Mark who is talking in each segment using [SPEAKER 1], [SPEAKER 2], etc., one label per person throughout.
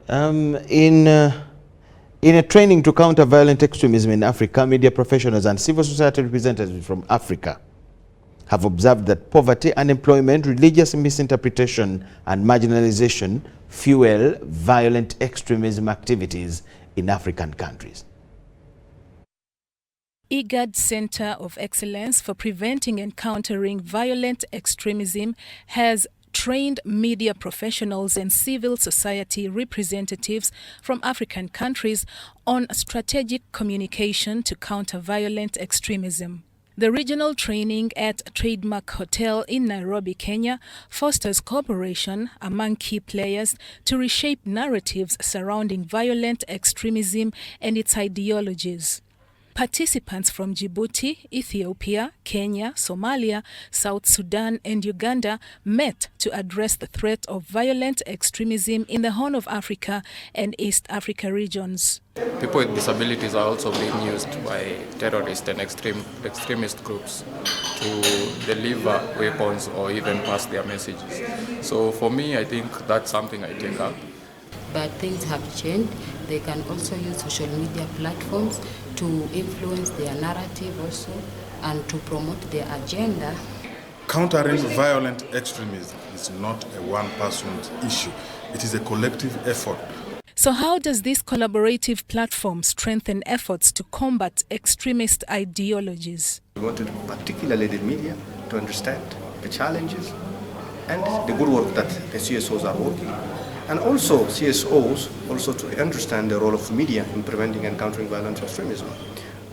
[SPEAKER 1] In a training to counter violent extremism in Africa, media professionals and civil society representatives from Africa have observed that poverty, unemployment, religious misinterpretation, and marginalization fuel violent extremism activities in African countries.
[SPEAKER 2] IGAD Center of Excellence for Preventing and Countering Violent Extremism has trained media professionals and civil society representatives from African countries on strategic communication to counter violent extremism. The regional training at Trademark Hotel in Nairobi, Kenya, fosters cooperation among key players to reshape narratives surrounding violent extremism and its ideologies. Participants from Djibouti, Ethiopia, Kenya, Somalia, South Sudan, and Uganda met to address the threat of violent extremism in the Horn of Africa and East Africa regions.
[SPEAKER 3] People with disabilities are also being used by terrorist and extremist groups to deliver weapons or even pass their messages. So for me, I think that's something I take up.
[SPEAKER 4] But things have changed. They can also use social media platforms to influence their narrative also and to promote their agenda.
[SPEAKER 5] Countering violent extremism is not a one-person issue. It is a collective effort.
[SPEAKER 2] So how does this collaborative platform strengthen efforts to combat extremist ideologies?
[SPEAKER 6] We want to particularly the media to understand the challenges and the good work that the CSOs are working. And also CSOs also to understand the role of media in preventing and countering violent extremism.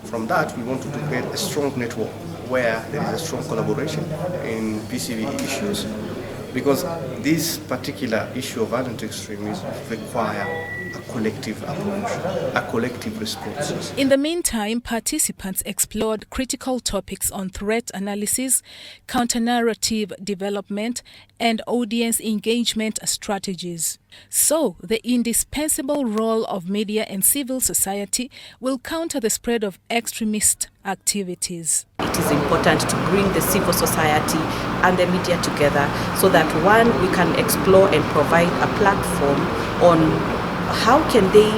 [SPEAKER 6] From that, we want to create a strong network where there is a strong collaboration in PCV issues, because this particular issue of violent extremism require a collective approach, a collective response.
[SPEAKER 2] In the meantime, participants explored critical topics on threat analysis, counter-narrative development, and audience engagement strategies. So, the indispensable role of media and civil society will counter the spread of extremist activities.
[SPEAKER 7] It is important to bring the civil society and the media together so that, one, we can explore and provide a platform on how can they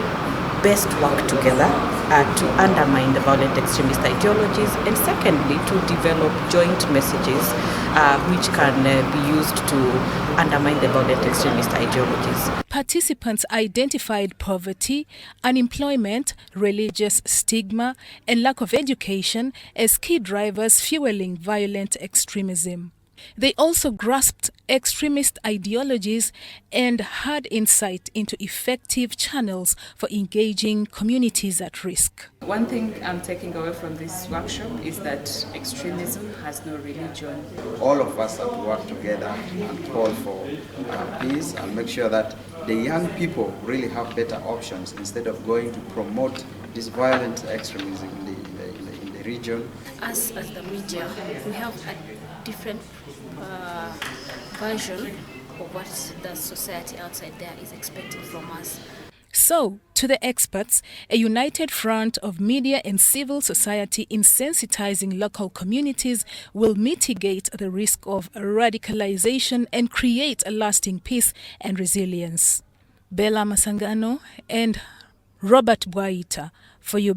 [SPEAKER 7] best work together to undermine the violent extremist ideologies, and secondly, to develop joint messages which can be used to undermine the violent extremist ideologies.
[SPEAKER 2] Participants identified poverty, unemployment, religious stigma, and lack of education as key drivers fueling violent extremism. They also grasped extremist ideologies and had insight into effective channels for engaging communities at risk.
[SPEAKER 8] One thing I'm taking away from this workshop is that extremism has no religion.
[SPEAKER 9] All of us have to work together and call for peace and make sure that the young people really have better options instead of going to promote this violent extremism in the region.
[SPEAKER 10] As the media, we have a different version of what the society outside there is expecting from us.
[SPEAKER 2] So, to the experts, a united front of media and civil society in sensitizing local communities will mitigate the risk of radicalization and create a lasting peace and resilience. Bella Masangano and Robert Bwaita for you.